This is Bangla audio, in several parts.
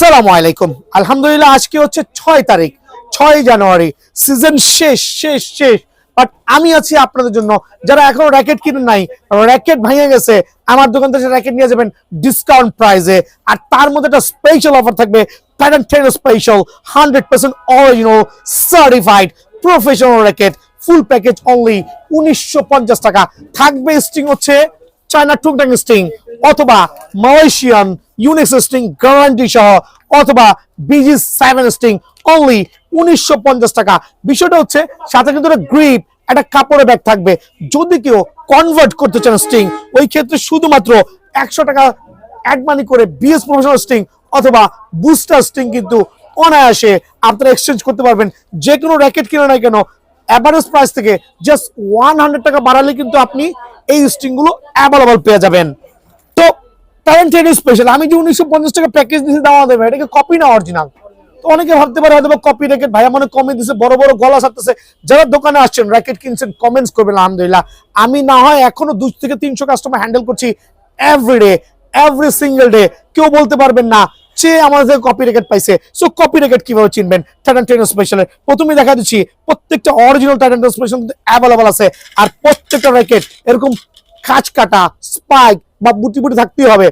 আসসালামু আলাইকুম। আলহামদুলিল্লাহ, আজকে হচ্ছে 6 তারিখ, 6 জানুয়ারি। সিজন শেষ শেষ শেষ, বাট আমি আছি আপনাদের জন্য। যারা এখনো র্যাকেট কিনেন নাই, র্যাকেট ভেঙে গেছে, আমার দোকান থেকে র্যাকেট নিয়ে যাবেন ডিসকাউন্ট প্রাইসে। আর তার মধ্যে একটা স্পেশাল অফার থাকবে, pattern 10 special, 100% original certified professional racket, full package only 1950 টাকা। থাকবে স্টিং হচ্ছে চায়না টুংটাং স্টিং অথবা মালয়েশিয়ান ইউনিক্স স্টিং গ্যারান্টি সহ, অথবা BG7 স্টিং অনলি 1950 টাকা। বিষয়টা হচ্ছে সাথে কিন্তু একটা গ্রিপ, একটা কাপড়ের ব্যাগ থাকবে। যদি কেউ কনভার্ট করতে চান স্টিং, ওই ক্ষেত্রে শুধুমাত্র 100 টাকা অ্যাড মানি করে BS প্রফেশনাল স্টিং অথবা বুস্টার স্টিং কিন্তু অনায়াসে আপনারা এক্সচেঞ্জ করতে পারবেন। যে কোনো র্যাকেট কিনে না কেন, অ্যাভারেজ প্রাইস থেকে জাস্ট 100 টাকা বাড়ালে কিন্তু আপনি এই স্টিং গুলো অ্যাভেলেবল পেয়ে যাবেন। তো প্যাটার্ন 10 স্পেশাল, আমি যে 1950 টাকা প্যাকেজ দিয়েছি দেওয়া দেবে, এটাকে কপি না অরিজিনাল? তো অনেকে ভাবতে পারে হয়তো কপি র্যাকেট, ভাইয়া মনে কমে দিচ্ছে, বড় বড় গলা ছাড়তেছে। যারা দোকানে আসছেন র্যাকেট কিনছেন, কমেন্টস করবেন আলহামদুলিল্লাহ। আমি না হয় এখনো 200 থেকে 300 কাস্টমার হ্যান্ডেল করছি এভরিডে, এভরি সিঙ্গেল ডে। কেউ বলতে পারবেন না যে আমাদের কপি র্যাকেট পাইছে। সো কপি র্যাকেট কিভাবে চিনবেন? প্যাটার্ন 10 স্পেশালে প্রথমে দেখা দিচ্ছি প্রত্যেকটা অরিজিনাল প্যাটার্ন 10 স্পেশাল অ্যাভেলেবল আছে। আর প্রত্যেকটা র্যাকেট এরকম খাঁজ কাটা, স্পাইক বা বুটি বুটি থাকতেই হবে।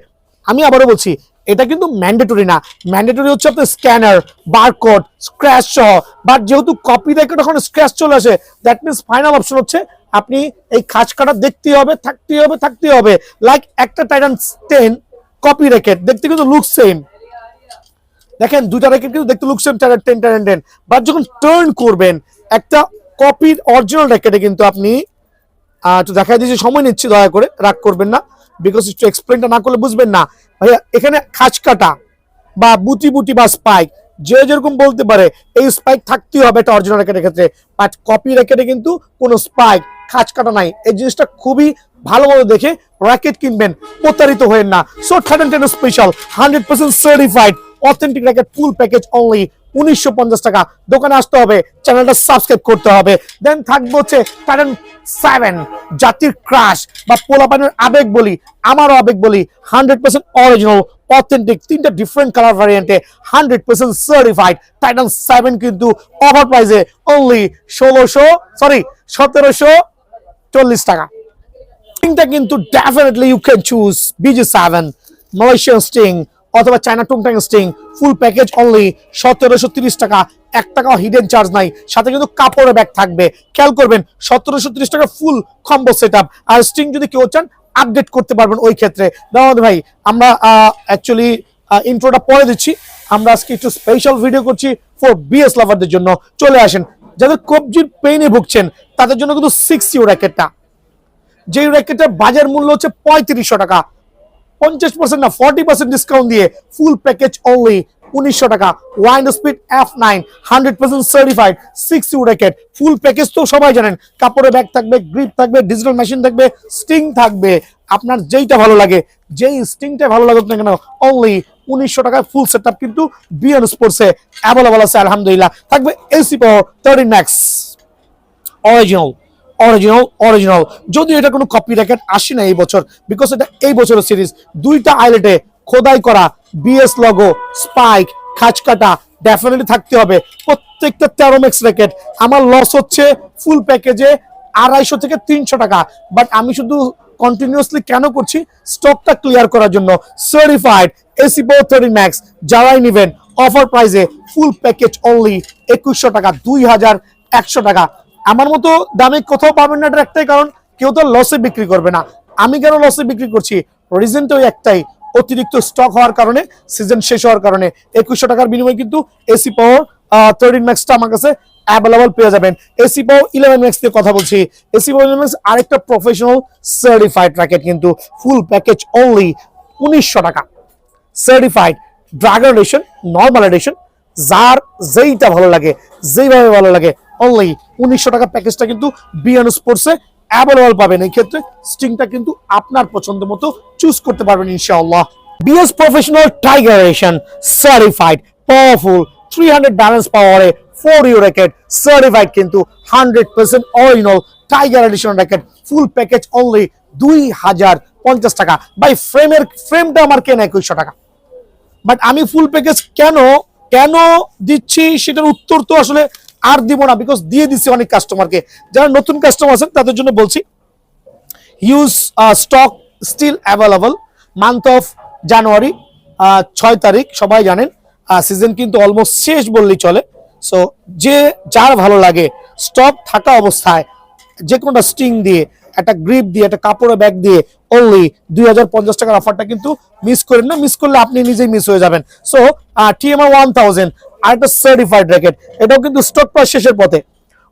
আমি আবারও বলছি, এটা কিন্তু ম্যান্ডেটরি না। ম্যান্ডেটরি হচ্ছে আপনার স্ক্যানার, বারকোড, স্ক্র্যাচ সহ। বাট যেহেতু কপি র্যাকেট ওখানে স্ক্র্যাচ চলে আসে, দ্যাট মিনস ফাইনাল অপশন হচ্ছে আপনি এই খাঁজ কাটা দেখতেই হবে, থাকতেই হবে। লাইক একটা টাইটান 10 কপি র্যাকেট দেখতে কিন্তু লুক সেম। দেখেন দুইটা র্যাকেট কিন্তু দেখতে লুক সেম, টাইটান 10, বাট যখন টার্ন করবেন একটা কপির অরিজিনাল র্যাকেটে কিন্তু আপনি একটু দেখাই দিয়েছি, সময় নিচ্ছি, দয়া করে রাগ করবেন না, বিকজ একটু এক্সপ্লেনটা না করলে বুঝবেন না। ভাইয়া এখানে খাঁজ কাটা বা বুটি বুটি বা স্পাইক যে যেরকম বলতে পারে, এই স্পাইক থাকতেই হবে একটা অরিজিনাল র্যাকেটের ক্ষেত্রে। বাট কপি র্যাকেটে কিন্তু কোনো স্পাইক, খাঁজ কাটা নাই। এই জিনিসটা খুবই ভালোভাবে দেখে র্যাকেট কিনবেন, প্রতারিত হবেন না। So pattern 10 special 100% certified authentic racket full package only 1950 টাকা। দোকানে আসতে হবে, চ্যানেলটা সাবস্ক্রাইব করতে হবে। দেন থাকবে হচ্ছে প্যাটার্ন 7 জাতির ক্রাশ বা পোলাপানের আবেগ বলি, আমারও আবেগ বলি, 100% অরিজিনাল অথেন্টিক, 3টা ডিফারেন্ট কালার ভ্যারিয়েন্টে 100% সার্টিফাইড টাইটান 7 কিন্তু অফার প্রাইসে অনলি 1740 টাকা। স্টিংটা কিন্তু definitely you can choose BG7 Malaysian sting অথবা চায়না টুংটাং স্টিং, ফুল প্যাকেজ অনলি 1730 টাকা। 1 টাকাও হিডেন চার্জ নাই, সাথে কিন্তু কাপড়ের ব্যাগ থাকবে। খেয়াল করবেন 1730 টাকা ফুল কম্বো সেটআপ। আর স্টিং যদি কেউ চান আপডেট করতে পারবেন ওই ক্ষেত্রে। দাওয়াত ভাই, আমরা অ্যাকচুয়ালি ইন্ট্রোটা পরে দিচ্ছি। আমরা আজকে একটু স্পেশাল ভিডিও করছি ফর BS লাভারদের জন্য। চলে আসেন, যাদের কবজির পেইনে ভুগছেন তাদের জন্য কিন্তু 6U র্যাকেটটা, যে র্যাকেটের বাজার মূল্য হচ্ছে 3500 টাকা, 50% না 40% ডিসকাউন্ট দিয়ে ফুল প্যাকেজ অনলি 1900 টাকা। Wind speed F9 100% certified 6U racket full package তো সবাই জানেন। কাপড়ের ব্যাগ থাকবে, গ্রিপ থাকবে, ডিজিটাল মেশিন থাকবে, স্টিং থাকবে। আপনার যেইটা ভালো লাগে, যেই স্টিংটা ভালো লাগুক না কেন, অনলি 1900 টাকায় ফুল সেটআপ কিন্তু বিএন স্পোর্টসে অ্যাভেলেবল আছে আলহামদুলিল্লাহ। থাকবে AC পাওয়ার 13 ম্যাক্স অরিজিনাল। যদি এটা কোনো কপি র্যাকেট আসে না এই বছর, বিকজ এটা এই বছরের সিরিজ। 2টা আইলেটে খোদাই করা BS লগো, স্পাইক, খাঁজ কাটা ডেফিনেটলি থাকতে হবে। প্রত্যেকটা 13 ম্যাক্স র্যাকেট। আমার লস হচ্ছে ফুল প্যাকেজে 250 থেকে 300 টাকা, বাট আমি শুধু কন্টিনিউয়াসলি কেন করছি? স্টকটা ক্লিয়ার করার জন্য। সার্টিফাইড AC পাওয়ার 13 ম্যাক্স যারাই নেবেন অফার প্রাইসে ফুল প্যাকেজ অনলি 2100 টাকা, 2100 টাকা। আমার মতো দামে কোথাও পাবেন না। এটার একটাই কারণ, কেউ তো লসে বিক্রি করবে না। আমি কেন লসে বিক্রি করছি? রিজনটা ওই একটাই, অতিরিক্ত স্টক হওয়ার কারণে, সিজন শেষ হওয়ার কারণে। 2100 টাকার বিনিময়ে কিন্তু AC পাওয়ার 13 ম্যাক্সটা আমার কাছে অ্যাভেলেবল পেয়ে যাবেন। AC পাওয়ার 11 ম্যাক্স দিয়ে কথা বলছি। AC পাওয়ার 11 ম্যাক্স আরেকটা প্রফেশনাল সার্টিফাইড র্যাকেট কিন্তু ফুল প্যাকেজ অনলি 1900 টাকা। Certified dragon edition, normal edition, যার যেইটা ভালো লাগে, যেইভাবে ভালো লাগে, অনলি 1900 টাকা প্যাকেজটা কিন্তু বিএন স্পোর্টসে অ্যাভেলেবল পাবেন। এই ক্ষেত্রে স্টিংটা কিন্তু আপনার পছন্দ মতো চুজ করতে পারবেন ইনশাআল্লাহ। BS professional tiger edition certified powerful 300 balance পাওয়ারে 4U র্যাকেট সার্টিফাইড কিন্তু 100% original tiger edition racket full package only 2050 টাকা। বাই ফ্রেমটা আমার কেনা 2100 টাকা। বাট আমি ফুল প্যাকেজ কেন কেন দিচ্ছি সেটার উত্তর তো আসলে আর দিব না, বিকজ দিয়ে দিচ্ছি অনেক কাস্টমারকে। যারা নতুন কাস্টমার আছেন তাদের জন্য বলছি, huge stock still available. Month of January 6 তারিখ, সবাই জানেন সিজন কিন্তু অলমোস্ট শেষ বললেই চলে। সো যে যার ভালো লাগে স্টক থাকা অবস্থায় যে কোনোটা স্টিং দিয়ে, একটা গ্রিপ দিয়ে, একটা কাপড়ের ব্যাগ দিয়ে অনলি 2050 টাকার অফারটা কিন্তু মিস করেন না। মিস করলে আপনি নিজেই মিস হয়ে যাবেন। সো TMR 1000 আর একটা সার্টিফাইড র্যাকেট, এটাও কিন্তু স্টক প্রায় শেষের পথে।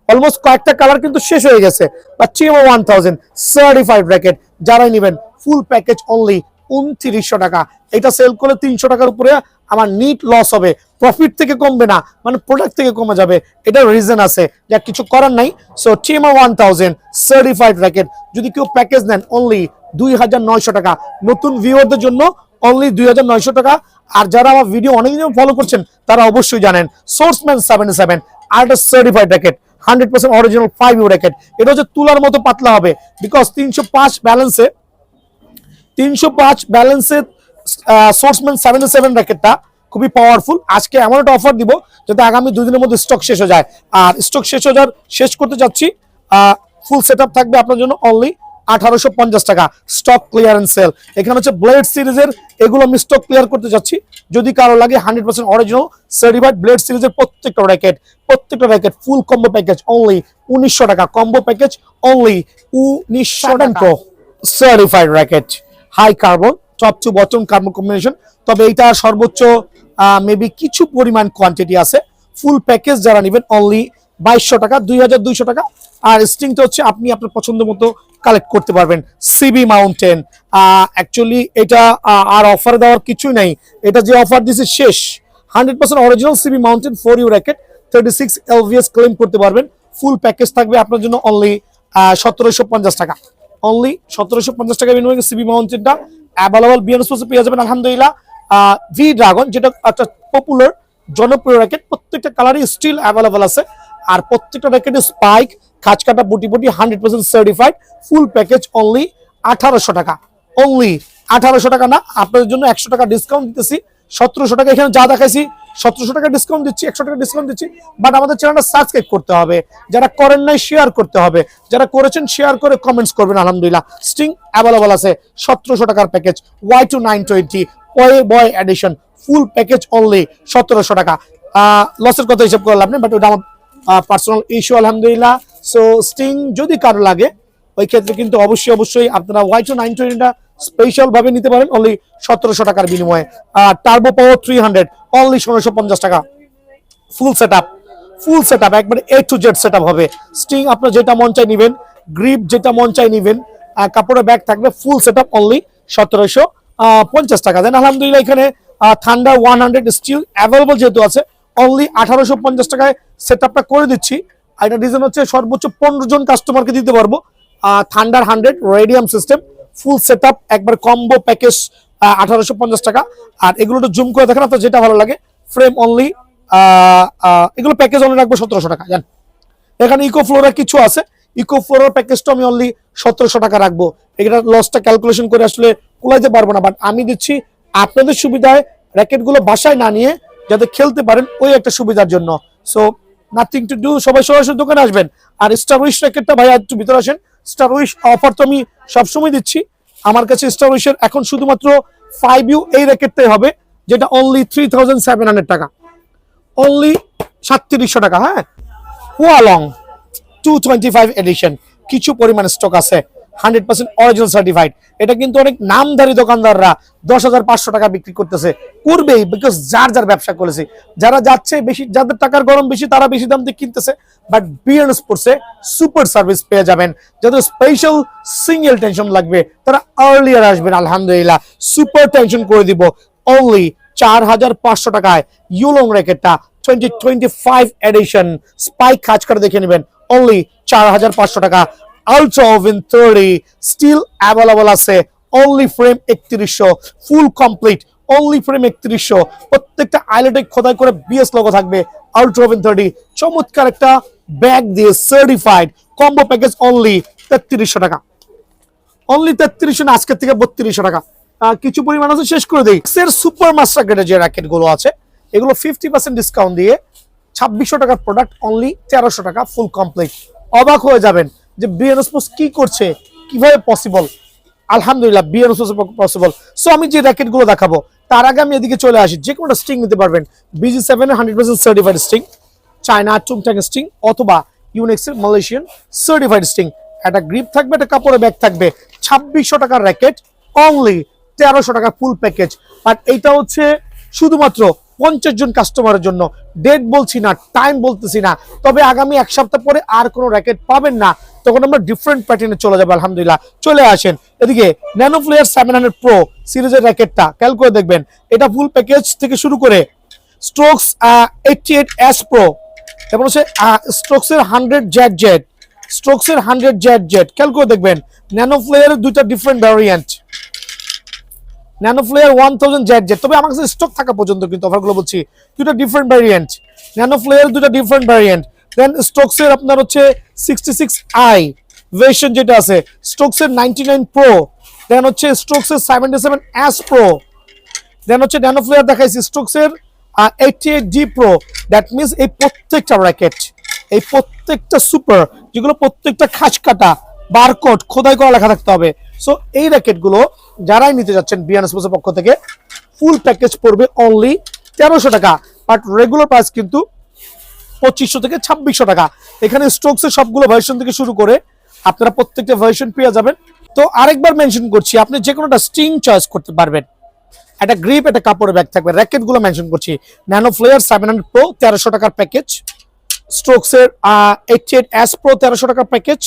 অলমোস্ট কয়েকটা কালার কিন্তু শেষ হয়ে গেছে। বা TMR 1000 সার্টিফাইড র্যাকেট যারাই নেবেন ফুল প্যাকেজ অনলি 2900 টাকা। এটা সেল করলে 300 টাকার উপরে আমার নিট লস হবে, প্রফিট থেকে কমবে না, মানে প্রোডাক্ট থেকে কমে যাবে। এটার রিজন আছে, যা কিছু করার নাই। সো TMR 1000 সার্টিফাইড র্যাকেট যদি কেউ প্যাকেজ নেন অনলি 2900 টাকা। নতুন ভিউয়ারদের জন্য অনলি 2900 টাকা। আর যারা আমার ভিডিও অনেকদিন ফলো করছেন তারা অবশ্যই জানেন সোর্সম্যান 77 আর একটা certified racket, 100% original 5U racket. এটা হচ্ছে তুলার মতো পাতলা হবে, বিকজ 305 ব্যালেন্সে সোর্সম্যান 77 র্যাকেটটা খুবই পাওয়ারফুল। আজকে এমন একটা অফার দিব যাতে আগামী 2 দিনের মধ্যে স্টক শেষ হয়ে যায়। আর স্টক শেষ করতে যাচ্ছি, ফুল সেট আপ থাকবে আপনার জন্য অনলি 1850 টাকা। Stock clearance sale. এখানে হচ্ছে ব্লেড সিরিজের, এগুলো আমি স্টক ক্লিয়ার করতে যাচ্ছি। যদি কারো লাগে 100% অরিজিনাল সার্টিফাইড ব্লেড সিরিজের প্রত্যেকটা racket full combo package only 1900 টাকা। কম্বো প্যাকেজ অনলি 1900 টাকা। Certified racket high carbon, top to bottom carbon combination. তবে এইটা সর্বোচ্চ মেবি কিছু পরিমাণ কোয়ান্টিটি আছে। ফুল প্যাকেজ যারা নেবেন অনলি 2200 টাকা, 2200 টাকা। আর স্টিংটা হচ্ছে আপনি আপনার পছন্দ মতো কালেক্ট করতে পারবেন। সিবি মাউন্টেন অ্যাকচুয়ালি এটা আর অফার দেওয়ার কিছুই নাই, এটা যে অফার দিয়েছে শেষ। 100% original CB mountain 4U racket 36 LVS claim করতে পারবেন। ফুল প্যাকেজ থাকবে আপনার জন্য অনলি 1750 টাকা। অনলি 1750 টাকা বিনিময়ে সিবি মাউন্টেনটা অ্যাভেলেবল বিএন স্পোর্টসে পেয়ে যাবেন আলহামদুলিল্লাহ। ভি ড্রাগন যেটা একটা পপুলার জনপ্রিয় র্যাকেট, প্রত্যেকটা কালারই স্টিল অ্যাভেলেবল আছে। আর প্রত্যেকটা র্যাকেটে স্পাইক, খাঁজ কাটা, বুটি 100% সার্টিফাইড। ফুল প্যাকেজ অনলি 1800 টাকা। অনলি 1800 টাকা না, আপনাদের জন্য 100 টাকা ডিসকাউন্ট দিতেছি। 1700 টাকা এখানে যা দেখাইছি 1700 টাকা ডিসকাউন্ট দিচ্ছি, 100 টাকা ডিসকাউন্ট দিচ্ছি। বাট আমাদের চ্যানেলটা সাবস্ক্রাইব করতে হবে, যারা করেন নাই শেয়ার করতে হবে, যারা করেছেন শেয়ার করে কমেন্টস করবেন। আলহামদুলিল্লাহ স্টিং অ্যাভেলেবল আছে। 1700 টাকার প্যাকেজ Y2 920 বয় এডিশন ফুল প্যাকেজ অনলি 1700 টাকা। লসের কথা হিসাব করলাম না, বাট ওটা আমার পার্সোনাল ইস্যু আলহামদুলিল্লাহ। সো স্টিং যদি কারো লাগে ওই ক্ষেত্রে কিন্তু অবশ্যই আপনারা Y2 920টা স্পেশাল ভাবে নিতে পারেন অনলি 1700 টাকার বিনিময়ে। টার্বো পাওয়ার 300 অনলি 1650 টাকা। ফুল সেটআপ একবারে A to Z সেটআপ হবে। স্টিং আপনার যেটা মন চাই নেবেন, গ্রিপ যেটা মন চাই নেবেন, কাপড়ের ব্যাগ থাকবে। ফুল সেটআপ অনলি 1750 টাকা। দেন আলহামদুলিল্লাহ এখানে থান্ডার 100 স্টিল অ্যাভেলেবল যেহেতু আছে অনলি 1850 টাকায় সেটআপটা করে দিচ্ছি। আর এটা রিজন হচ্ছে সর্বোচ্চ 15 জন কাস্টমারকে দিতে পারবো। Thunder 100 radium system full setup একবার কম্বো প্যাকেজ 1850 টাকা। আর এগুলো একটু জুম করে দেখেন আপনার যেটা ভালো লাগে। ফ্রেম অনলি এগুলো প্যাকেজ অনলি রাখবো 1700 টাকা। জান এখানে ইকো ফ্লোরা কিছু আছে, ইকো ফ্লোরার প্যাকেজটা আমি অনলি 1700 টাকা রাখবো। এটা লসটা ক্যালকুলেশন করে আসলে কুলাইতে পারবো না, বাট আমি দিচ্ছি আপনাদের সুবিধায় র্যাকেটগুলো বাসায় না নিয়ে যাতে খেলতে পারেন ওই একটা সুবিধার জন্য। সো নাথিং টু ডু, সবাই সরাসরি দোকানে আসবেন। আর স্টার উইশ র্যাকেটটা ভাই একটু ভিতরে আসেন। স্টার উইশ অফার তো আমি সবসময় দিচ্ছি। আমার কাছে স্টার উইশের এখন শুধুমাত্র 5U এই র্যাকেটটাই হবে, যেটা অনলি 3700 টাকা, অনলি 3700 টাকা। হ্যাঁ, হুয়ালং 225 এডিশন কিছু পরিমাণ স্টক আছে, 100% অরিজিনাল সার্টিফাইড। এটা কিন্তু অনেক নামধারী দোকানদাররা 10,500 টাকা বিক্রি করতেছে, করবেই, বিকজ যার ব্যবসা করেছে। যারা যাচ্ছে বেশি, যাদের টাকার গরম বেশি তারা বেশি দাম দিয়ে কিনতেছে। বাট বিএন স্পোর্টসে সুপার সার্ভিস পেয়ে যাবেন। যাদের স্পেশাল সিঙ্গেল টেনশন লাগবে তারা আর্লিয়ার আসবেন। আলহামদুলিল্লাহ সুপার টেনশন করে দিব অনলি 4500 টাকায়। ইউলং র্যাকেটটা 2025 এডিশন স্পাইক কাজ করে দেখে নেবেন অনলি 4500 টাকা। আলট্রা ওভেন 30 স্টিল অ্যাভেলেবল আছে only frame 3100 full complete only frame 3100। প্রত্যেকটা আইলেটে খোদাই করে বিএস লোগো থাকবে। আলট্রা ওভেন 30 চমৎকার একটা ব্যাগ দিয়ে সার্টিফাইড কম্বো প্যাকেজ অনলি 3300 টাকা। অনলি 3300 না, আজকের থেকে 3200 টাকা। কিছু পরিমাণ আছে, শেষ করে দিই। সুপার মাস্টার গ্রেডের যে র্যাকেট গুলো আছে এগুলো 50% ডিসকাউন্ট দিয়ে 2600 টাকার প্রোডাক্ট অনলি 1300 টাকা ফুল কমপ্লিট। অবাক হয়ে যাবেন যে বিএন স্পোর্টস কি করছে, কিভাবে পসিবল। আলহামদুলিল্লাহ বিএন স্পোর্টস পসিবল। সো আমি যে র্যাকেট গুলো দেখাবো তার আগে আমি এদিকে চলে আসি। যে কোনো স্ট্রিং নিতে পারবেন, BG7 100% সার্টিফাইড স্ট্রিং, চায়না টুংটাং স্ট্রিং অথবা ইউনিক্সের মালয়েশিয়ান সার্টিফাইড স্ট্রিং। একটা গ্রিপ থাকবে, একটা কাপড়ের ব্যাগ থাকবে। 2600 টাকার র্যাকেট অনলি 1300 টাকা ফুল প্যাকেজ। বাট এইটা হচ্ছে শুধুমাত্র 50 জন কাস্টমারের জন্য। ডেট বলছি না, টাইম বলতেছি না, তবে আগামী এক সপ্তাহ পরে আর কোনো র্যাকেট পাবেন না, তখন আমরা ডিফারেন্ট প্যাটার্নে চলে যাবো। আলহামদুলিল্লাহ চলে আসেন এদিকে। ন্যানো ফ্লেয়ার 700 প্রো সিরিজের র্যাকেটটা খেয়াল করে দেখবেন, এটা ফুল প্যাকেজ থেকে শুরু করে স্ট্রোকস 88S প্রো, এবং হচ্ছে স্ট্রোকসের 100 জেড জেড, স্ট্রোকসের 100 জেড জেড খেয়াল করে দেখবেন। ন্যানো ফ্লেয়ারের দুইটা different variant, nano flare 1000 Z Z, তবে আমার কাছে স্টক থাকা পর্যন্ত কিন্তু অফারগুলো বলছি, দুটো ডিফারেন্ট ভ্যারিয়েন্ট। ন্যানো ফ্লেয়ার দুটো ডিফারেন্ট ভ্যারিয়েন্ট। দেন স্ট্রোকসের আপনার হচ্ছে 66i ভার্সন যেটা আছে, স্ট্রোকসের 99 প্রো, দেন হচ্ছে স্ট্রোকসের 77S প্রো, দেন হচ্ছে ন্যানো ফ্লেয়ার দেখাইছি স্ট্রোকসের 88D প্রো। দ্যাট মিনস এই প্রত্যেকটা র্যাকেট, এই প্রত্যেকটা সুপার, যেগুলো প্রত্যেকটা খাঁজ কাটা বারকোড খোদাই করা লেখা থাকতে হবে। সো এই র্যাকেটগুলো যারাই নিতে যাচ্ছেন বিএন স্পোর্টসের পক্ষ থেকে ফুল প্যাকেজ পড়বে অনলি 1300 টাকা। বাট রেগুলার প্রাইস কিন্তু 2500 থেকে 2600 টাকা। এখানে স্ট্রোকসের সবগুলো ভার্সন থেকে শুরু করে আপনারা প্রত্যেকটা ভার্সন পেয়ে যাবেন। তো আরেকবার মেনশন করছি, আপনি যে কোনোটা স্ট্রিং চয়েস করতে পারবেন। একটা গ্রিপ, একটা কাপড়ের ব্যাগ থাকবে। র্যাকেট গুলো মেনশন করছি, ন্যানো ফ্লেয়ার 700 প্রো 1300 টাকার প্যাকেজ, স্ট্রোকসের 88S প্রো 1300 টাকার প্যাকেজ,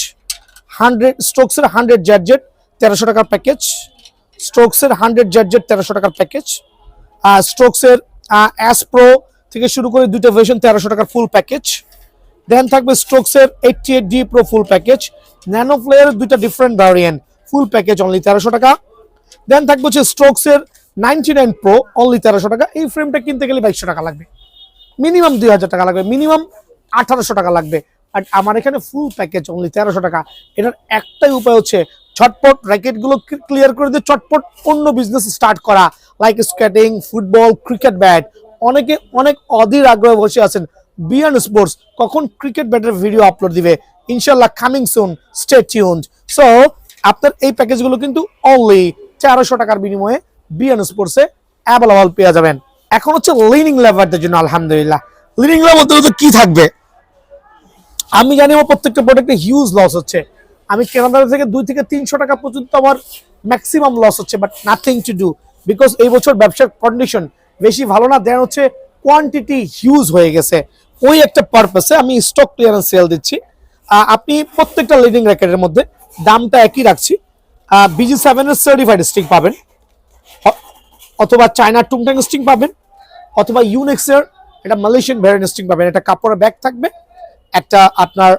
100 স্ট্রোকসের 100 জেড জেড 1300 টাকার প্যাকেজ, স্ট্রোকসের 100 জেড জেড 1300 টাকার প্যাকেজ, স্ট্রোকসের S প্রো থেকে শুরু করে দুইটা ভার্সন 1300 টাকার ফুল প্যাকেজ। দেন থাকবে স্ট্রোকসের 88D pro full package, nano ফ্লেয়ারের দুইটা different variant full package only 1300 টাকা। দেন থাকবে হচ্ছে স্ট্রোকসের 99 প্রো অনলি 1300 টাকা। এই ফ্রেমটা কিনতে গেলে 2200 টাকা লাগবে, মিনিমাম 2000 টাকা লাগবে, মিনিমাম 1800 টাকা লাগবে। আর আমার এখানে ফুল প্যাকেজ অনলি 1300 টাকা। এটার একটাই উপায় হচ্ছে ঝটপট র্যাকেট গুলো ক্লিয়ার করে দিয়ে চটপট অন্য বিজনেস স্টার্ট করা, like skating, football, cricket bat. অনেকে অনেক অধীর আগ্রহে বসে আছেন বিএন স্পোর্টস কখন ক্রিকেট ব্যাটের ভিডিও আপলোড দিবে। ইনশাল্লাহ coming soon, stay tuned. So আপনার এই প্যাকেজগুলো কিন্তু অনলি 1300 টাকার বিনিময়ে বিএন স্পোর্টসে অ্যাভেলেবল পেয়ে যাবেন। এখন হচ্ছে লিনিং লেভারদের জন্য আলহামদুলিল্লাহ। লিনিং লেভার তো কি থাকবে আমি জানি, আমার প্রত্যেকটা প্রোডাক্টে হিউজ লস হচ্ছে। আমি কেনাদার থেকে 2 থেকে 300 টাকা পর্যন্ত আমার ম্যাক্সিমাম লস হচ্ছে, but nothing to do, because এই বছর ব্যবসার কন্ডিশন বেশি ভালো না। দেন হচ্ছে কোয়ান্টিটি হিউজ হয়ে গেছে, ওই একটা পারপাসে আমি স্টক ক্লিয়ারেন্স সেল দিচ্ছি। আপনি প্রত্যেকটা লিডিং র্যাকেটের মধ্যে দামটা একই রাখছি। BG7 এর সার্টিফাইড স্টিং পাবেন, অথবা চায়না টুংটাং স্টিং পাবেন, অথবা ইউনিক্সের এটা মালয়েশিয়ান ভ্যারিয়েন্ট স্টিং পাবেন। এটা কাপড়ের ব্যাগ থাকবে, একটা আপনার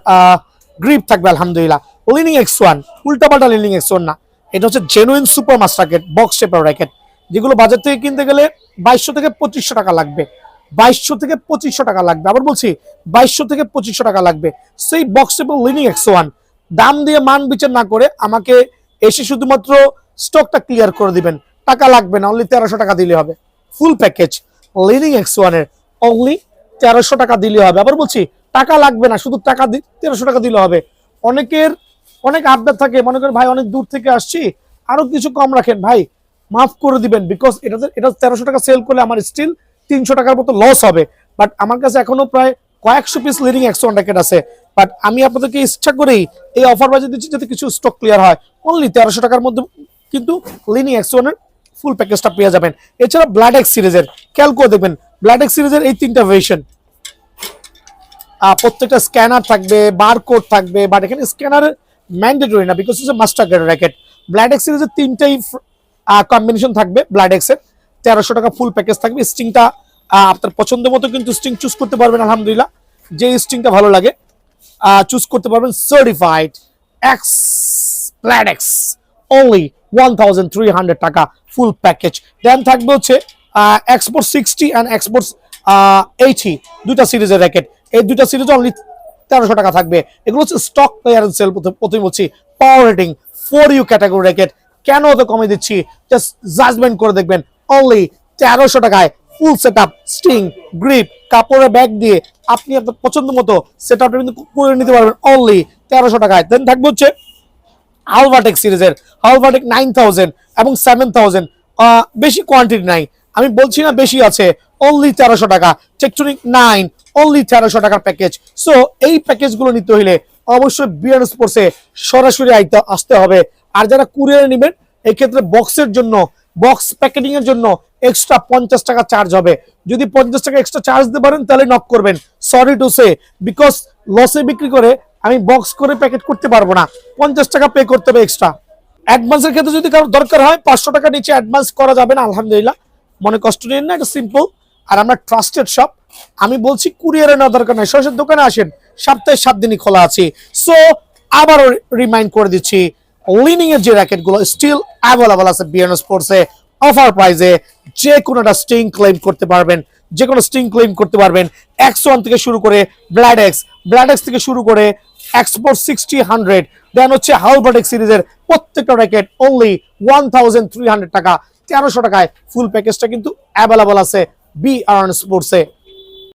গ্রিপ থাকবে। আলহামদুলিল্লাহ লিনিং X1 উল্টাপাল্টা লিনিং X1 না, এটা হচ্ছে জেনুইন সুপার মাস র্যাকেট, বক্স শেপার র্যাকেট, যেগুলো বাজার থেকে কিনতে গেলে 2200 থেকে 2500 টাকা লাগবে, 2200 থেকে 2500 টাকা লাগবে। আবার বলছি 2200 থেকে 2500 টাকা লাগবে। সেই বক্স শেপার লিনিং X1 দাম দিয়ে মান বিচার না করে আমাকে এসে শুধুমাত্র স্টকটা ক্লিয়ার করে দিবেন, টাকা লাগবে না, অনলি 1300 টাকা দিলে হবে। ফুল প্যাকেজ লিনিং X1 এর অনলি 1300 টাকা দিলে হবে। আবার বলছি টাকা লাগবে না, শুধু টাকা 1300 টাকা দিলে হবে। অনেকের অনেক আবদার থাকে, মনে করেন ভাই অনেক দূর থেকে আসছি, আরো কিছু কম রাখেন ভাই, মাফ করে দিবেন, বিকজ এটা 1300 টাকা সেল করলে আমার স্টিল 300 টাকার মতো লস হবে। বাট আমার কাছে এখনো প্রায় কয়েকশো পিস লিডিং X1 র্যাকেট আছে, বাট আমি আপনাদেরকে ইচ্ছা করেই এই অফার বাজে দিচ্ছি যাতে কিছু স্টক ক্লিয়ার হয়। অনলি 1300 টাকার মধ্যে কিন্তু লিডিং X1 এর ফুল প্যাকেজটা পেয়ে যাবেন। এছাড়া ব্লাড এক্স সিরিজের খেয়াল করে দেখবেন, ব্লাড এক্স সিরিজের এই 3টা ভার্সন, প্রত্যেকটা স্ক্যানার থাকবে, বারকোড থাকবে, বাট এখানে স্ক্যানার ম্যান্ডেটরি না, বিকজ হচ্ছে master grade racket. Blood x সিরিজের 3টাই কম্বিনেশন থাকবে। ব্লাড এক্সের 1300 টাকা ফুল প্যাকেজ থাকবে। স্ট্রিংটা আপনার পছন্দ মতো কিন্তু স্ট্রিং চুজ করতে পারবেন। আলহামদুলিল্লাহ যে স্ট্রিংটা ভালো লাগে চুজ করতে পারবেন। Certified x blood x only 1300 টাকা ফুল প্যাকেজ। দেন থাকবে হচ্ছে এক্সপোর্ট 60 অ্যান্ড এক্সপোর্ট 80 দুইটা সিরিজের র্যাকেট। এই দুইটা সিরিজ অনলি 1300 টাকা থাকবে। এগুলো হচ্ছে স্টক ক্লিয়ারেন্স সেল। প্রথমে বলছি power rating 4U category racket কেন অত কমে দিচ্ছি জাস্ট জাজমেন্ট করে দেখবেন। অনলি 1300 টাকায় full set up string grip কাপড়ের ব্যাগ দিয়ে আপনি আপনার পছন্দ মতো সেট আপটা কিন্তু করে নিতে পারবেন অনলি 1300 টাকায়। দেন থাকবে হচ্ছে আলভাটেক সিরিজের আলভাটেক 9000 এবং 7000, বেশি কোয়ান্টিটি নাই, আমি বলছি না বেশি আছে, অনলি 1300 টাকা। টেকটনিক 9 অনলি 1300 টাকার প্যাকেজ। সো এই প্যাকেজগুলো নিতে হইলে অবশ্যই বিয়ার স্পোর্টসে সরাসরি আসতে হবে। আর যারা কুরিয়ারে নেবেন এই ক্ষেত্রে বক্সের জন্য বক্স প্যাকেটিং এর জন্য এক্সট্রা 50 টাকা চার্জ হবে। যদি 50 টাকা এক্সট্রা চার্জ দিতে পারেন তাহলে নক করবেন। সরি টু সে, বিকজ লসে বিক্রি করে আমি বক্স করে প্যাকেট করতে পারবো না, 50 টাকা পে করতে হবে এক্সট্রা। অ্যাডভান্সের ক্ষেত্রে যদি কারো দরকার হয় 500 টাকা নিচে অ্যাডভান্স করা যাবে না, আলহামদুলিল্লাহ, মনে কষ্ট নিন না, এটা সিম্পল। আর আমরা ট্রাস্টেড শপ, আমি বলছি কুরিয়ারে নেওয়ার দরকার নাই, সরাসরি দোকানে আসেন, সপ্তাহে 7 দিনই খোলা আছে। সো আবারও রিমাইন্ড করে দিচ্ছি, লিনিং এর যে র্যাকেট গুলো স্টিল অ্যাভেলেবল আছে বিএন স্পোর্টসে অফার প্রাইসে। যে কোনো একটা স্টিং ক্লেম করতে পারবেন, যে কোনো স্টিং ক্লেম করতে পারবেন। X1 থেকে শুরু করে ব্ল্যাডেক্স থেকে শুরু করে এক্সপোর্ট 60-100, দেন হচ্ছে হালবার্টেক সিরিজের প্রত্যেকটা র্যাকেট অনলি 1300 টাকা। 1300 টাকায় ফুল প্যাকেজটা কিন্তু অ্যাভেলেবল আছে বিআরএন স্পোর্টসে।